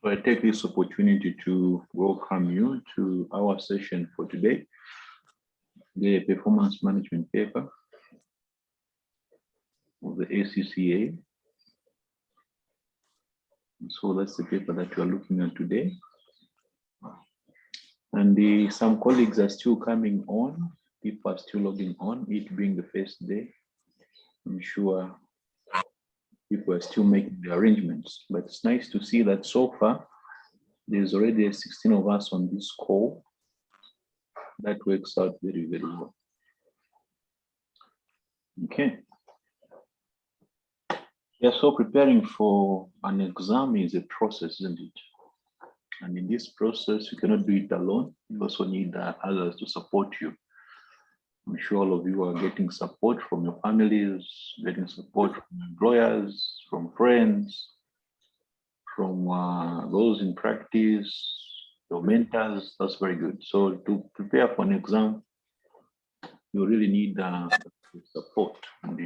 I take this opportunity to welcome you to our session for today, the performance management paper of the ACCA. So that's the paper that we are looking at today. And some colleagues are still coming on, people are still logging on, it being the first day. I'm sure people are still making the arrangements, but it's nice to see that so far there's already 16 of us on this call. That works out very, very well. Okay. Yeah, so preparing for an exam is a process, isn't it? And in this process, you cannot do it alone. You also need others to support you. I'm sure all of you are getting support from your families, getting support from employers, from friends, from those in practice, your mentors. That's very good. So to prepare for an exam, you really need support. And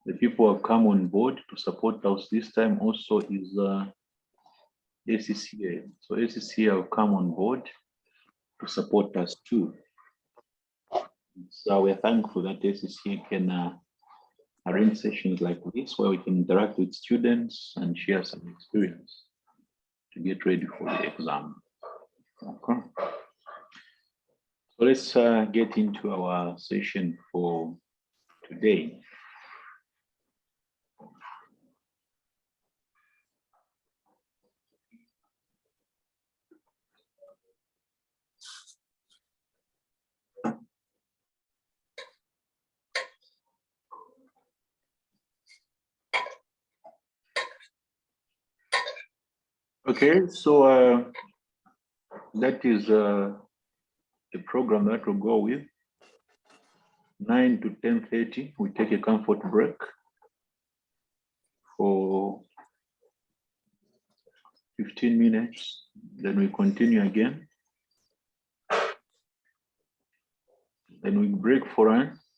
the people who have come on board to support us this time also is ACCA. So ACCA have come on board to support us too. So we're thankful that ACCA can arrange sessions like this where we can interact with students and share some experience to get ready for the exam. Okay. So let's get into our session for today. Okay, so that is the program that we'll go with. 9 to 10:30, we take a comfort break for 15 minutes. Then we continue again. Then we break for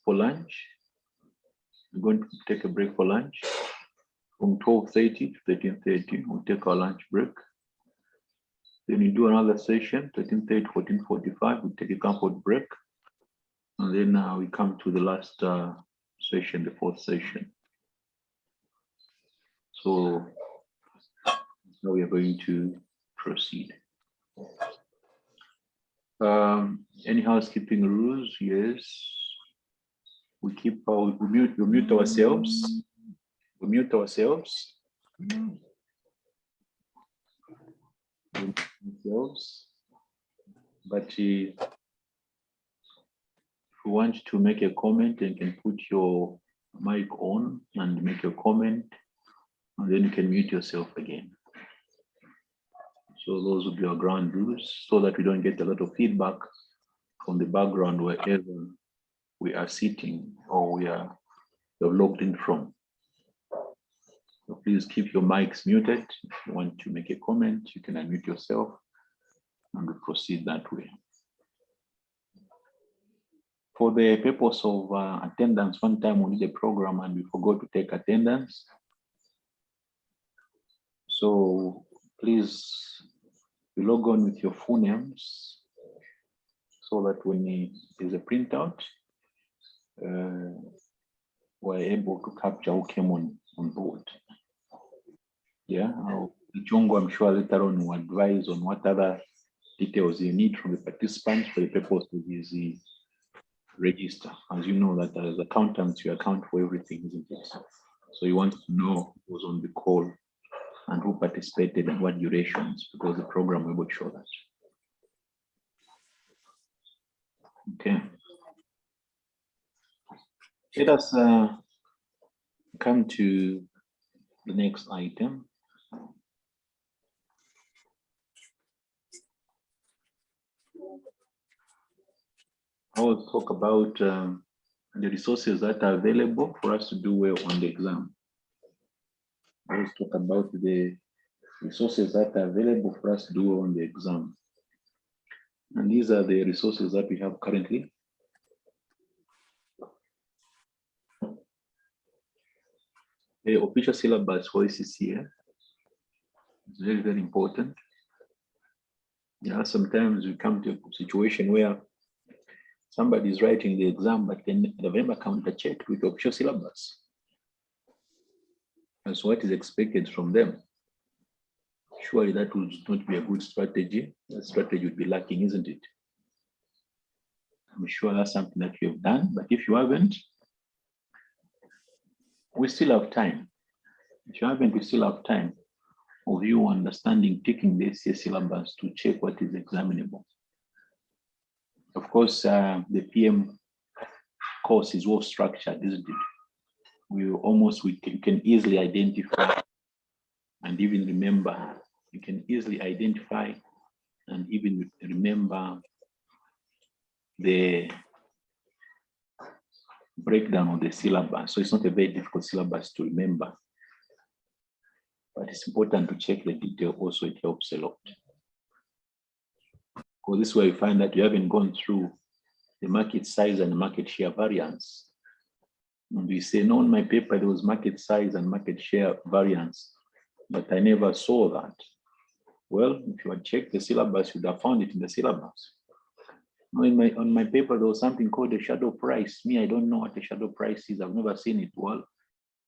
lunch. We're going to take a break for lunch. From 12:30 to 13:30, we'll take our lunch break. Then we do another session, 13:30, 14:45, we take a comfort break. And then we come to the last session, the fourth session. So now we are going to proceed. Any housekeeping rules? Yes. We mute ourselves. We mute ourselves. But if you want to make a comment, you can put your mic on and make a comment, and then you can mute yourself again. So those would be our ground rules, so that we don't get a lot of feedback from the background wherever we are sitting or we are logged in from. So please keep your mics muted. If you want to make a comment, you can unmute yourself and we proceed that way. For the purpose of attendance, one time we did a program and we forgot to take attendance. So please log on with your full names so that when there's a printout, we're able to capture who came on board. Yeah, I'm sure later on will advise on what other details you need from the participants for the purpose of this register. As you know that as accountants, you account for everything, isn't it? So you want to know who was on the call and who participated and what durations, because the program will show that. Okay. Let us come to the next item. I will talk about the resources that are available for us to do well on the exam. I will talk about the resources that are available for us to do well on the exam. And these are the resources that we have currently. The official syllabus for ACCA. It's very, very important. Yeah, sometimes we come to a situation where somebody is writing the exam, but then the vendor counter-checked with the official syllabus as what is expected from them. Surely that would not be a good strategy. That strategy would be lacking, isn't it? I'm sure that's something that you have done, but if you haven't, we still have time. If you haven't, we still have time of you understanding, taking the SCA syllabus to check what is examinable. Of course, the PM course is well structured, isn't it? We can easily identify and even remember. You can easily identify and even remember the breakdown of the syllabus. So it's not a very difficult syllabus to remember, but it's important to check the detail also. It helps a lot. Because this is where you find that you haven't gone through the market size and market share variance. And we say, no, on my paper, there was market size and market share variance, but I never saw that. Well, if you had checked the syllabus, you would have found it in the syllabus. On my paper, there was something called a shadow price. Me, I don't know what a shadow price is. I've never seen it. Well,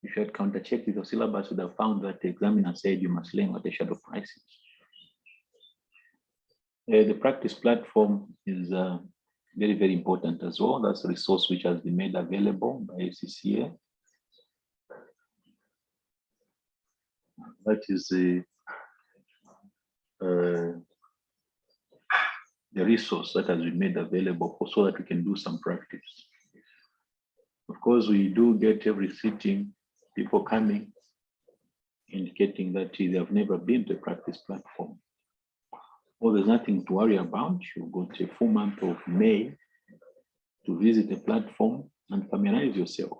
if you had counter-checked with your syllabus, you would have found that the examiner said you must learn what a shadow price is. The practice platform is very, very important as well. That's a resource which has been made available by FCCA. That is the resource that has been made available so that we can do some practice. Of course, we do get every sitting people coming indicating that they have never been to a practice platform. Well, there's nothing to worry about. You've got a full month of May to visit a platform and familiarize yourself.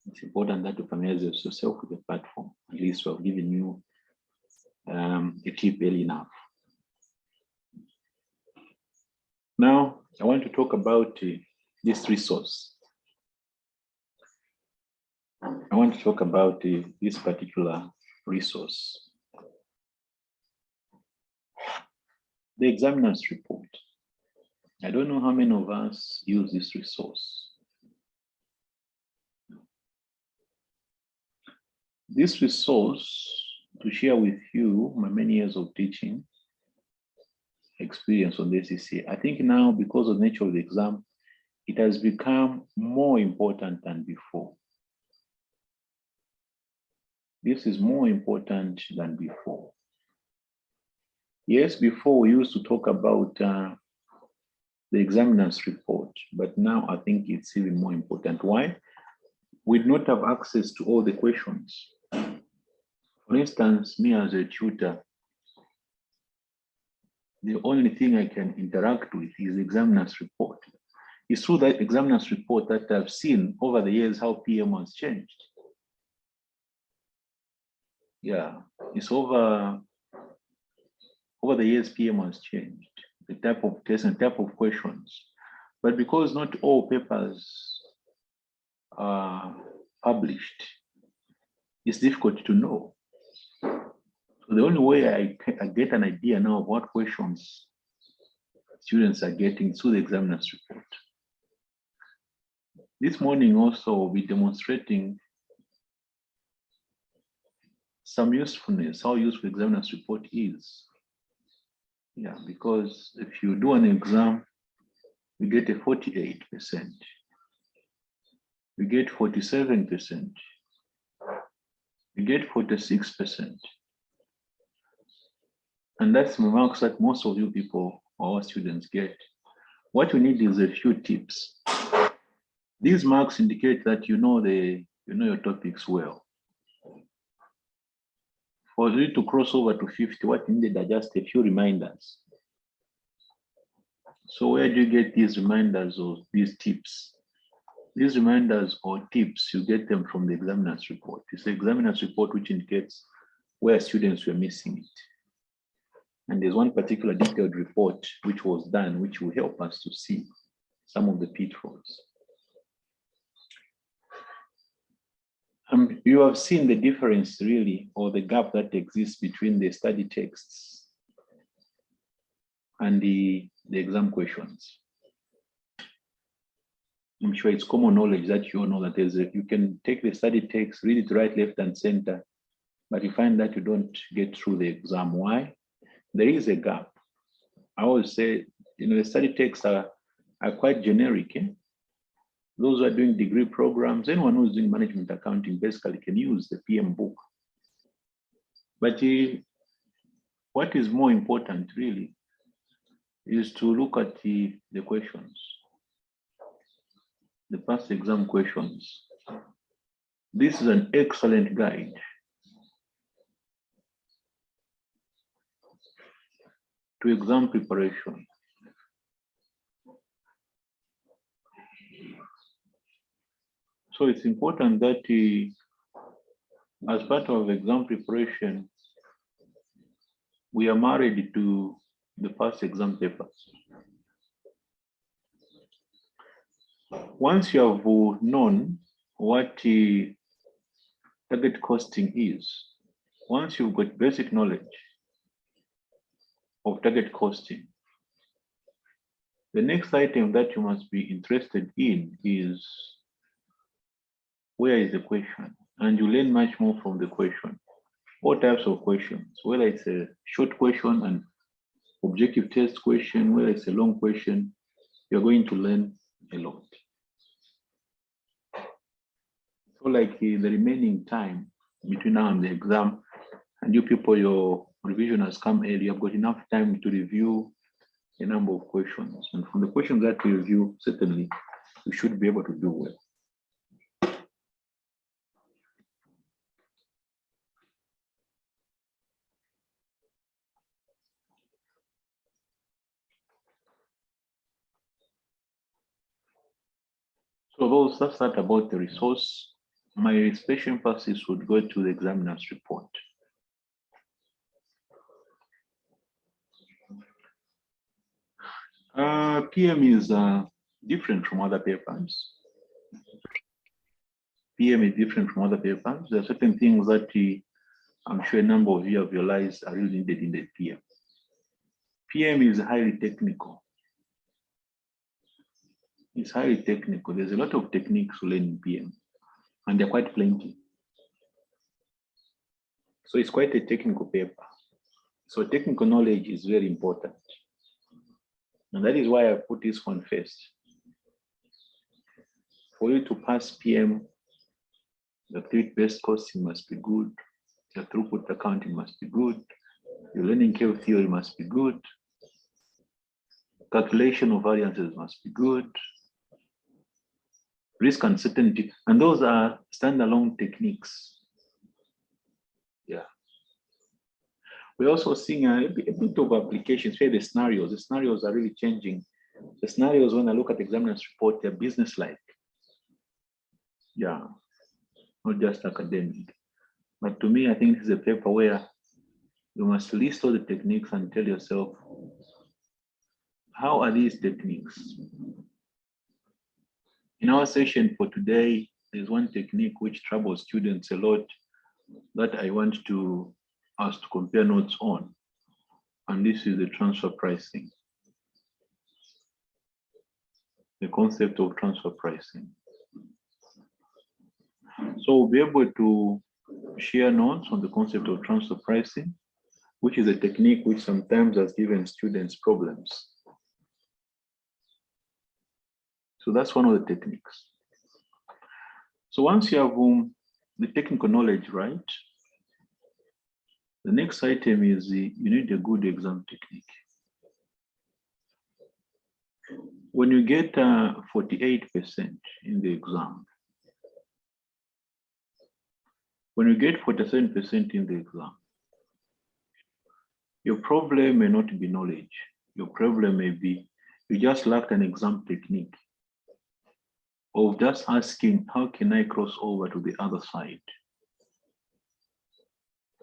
It's important that you familiarize yourself with the platform. At least we have given you a tip early enough. Now, I want to talk about this resource. I want to talk about this particular resource. The examiner's report. I don't know how many of us use this resource. This resource, to share with you my many years of teaching experience on the SCCA, I think now, because of the nature of the exam, it has become more important than before. This is more important than before. Yes, before we used to talk about the examiner's report, but now I think it's even more important. Why? We do not have access to all the questions. For instance, me as a tutor, the only thing I can interact with is the examiner's report. It's through that examiner's report that I've seen over the years how PM has changed. Yeah, it's over the years PM has changed, the type of test and type of questions. But because not all papers are published, it's difficult to know. So the only way I get an idea now of what questions students are getting through the examiner's report. This morning also we'll be demonstrating some usefulness, how useful the examiner's report is. Yeah, because if you do an exam, you get a 48%. You get 47%. You get 46%. And that's the marks that most of you people, our students, get. What you need is a few tips. These marks indicate that you know your topics well. For you to cross over to 50, what you needed are just a few reminders. So where do you get these reminders or these tips? These reminders or tips, you get them from the examiner's report. It's the examiner's report which indicates where students were missing it. And there's one particular detailed report which was done, which will help us to see some of the pitfalls. You have seen the difference really, or the gap that exists between the study texts and the exam questions. I'm sure it's common knowledge that you all know that you can take the study text, read it right, left, and center, but you find that you don't get through the exam. Why? There is a gap. I always say, the study texts are quite generic. Those who are doing degree programs, anyone who's doing management accounting basically can use the PM book. But what is more important really is to look at the questions, the past exam questions. This is an excellent guide to exam preparation. So it's important that as part of exam preparation, we are married to the past exam papers. Once you have known what target costing is, once you've got basic knowledge of target costing, the next item that you must be interested in is where is the question? And you learn much more from the question. All types of questions, whether it's a short question, an objective test question, whether it's a long question, you're going to learn a lot. So like the remaining time between now and the exam, and you people, your revision has come early, you've got enough time to review a number of questions. And from the questions that we review, certainly you should be able to do well. So that's that about the resource. My special emphasis would go to the examiner's report. PM is different from other papers. PM is different from other papers. There are certain things that I'm sure a number of you have realized are really needed in the PM. PM is highly technical. It's highly technical. There's a lot of techniques to learn in PM, and they're quite plenty. So it's quite a technical paper. So technical knowledge is very important. And that is why I put this one first. For you to pass PM, the activity-based costing must be good. Your throughput accounting must be good. Your learning curve theory must be good. Calculation of variances must be good. Risk uncertainty, and those are standalone techniques. Yeah. We're also seeing a bit of applications where the scenarios are really changing. The scenarios, when I look at the examiner's report, they're business-like. Yeah, not just academic. But to me, I think this is a paper where you must list all the techniques and tell yourself, how are these techniques? In our session for today, there's one technique which troubles students a lot that I want us to compare notes on. And this is the transfer pricing. The concept of transfer pricing. So we'll be able to share notes on the concept of transfer pricing, which is a technique which sometimes has given students problems. So that's one of the techniques. So once you have the technical knowledge right, the next item is you need a good exam technique. When you get 48% in the exam, when you get 47% in the exam, your problem may not be knowledge. Your problem may be you just lacked an exam technique of just asking, how can I cross over to the other side?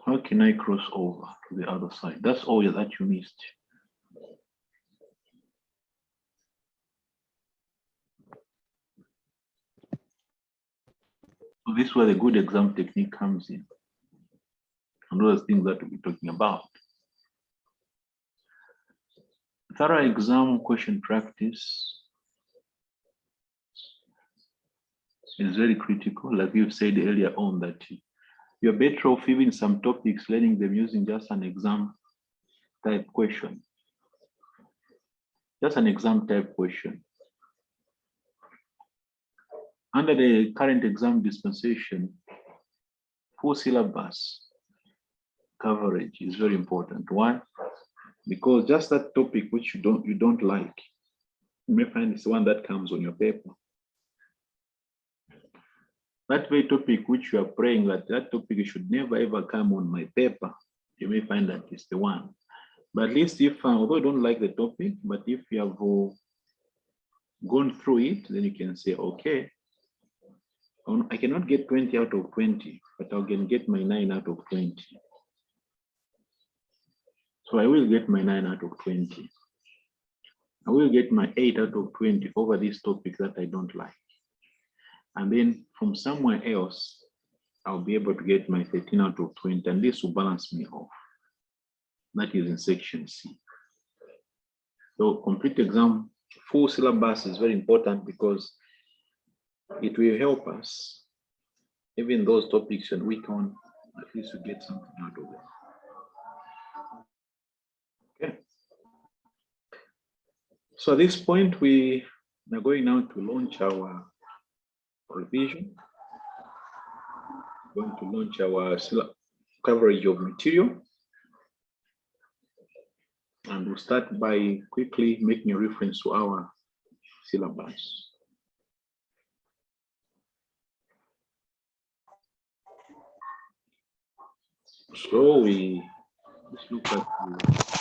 How can I cross over to the other side? That's all that you missed. So this is where the good exam technique comes in. And those things that we'll be talking about. Thorough exam question practice is very critical. Like we've said earlier on, that you're better off even some topics learning them using just an exam type question. Just an exam type question. Under the current exam dispensation, full syllabus coverage is very important. One, because just that topic which you don't like, you may find it's one that comes on your paper. That very topic which you are praying that topic should never ever come on my paper, you may find that it's the one. But at least if, although you don't like the topic, but if you have gone through it, then you can say, okay, I cannot get 20 out of 20, but I can get my 9 out of 20. So I will get my 9 out of 20. I will get my 8 out of 20 over this topic that I don't like. And then from somewhere else, I'll be able to get my 13 out of 20, and this will balance me off. That is in section C. So complete exam, full syllabus is very important because it will help us, even those topics and weak on, at least we get something out of them. Okay. So at this point, we are going now to launch our revision. We're going to launch our coverage of material. And we'll start by quickly making a reference to our syllabus. So let's look at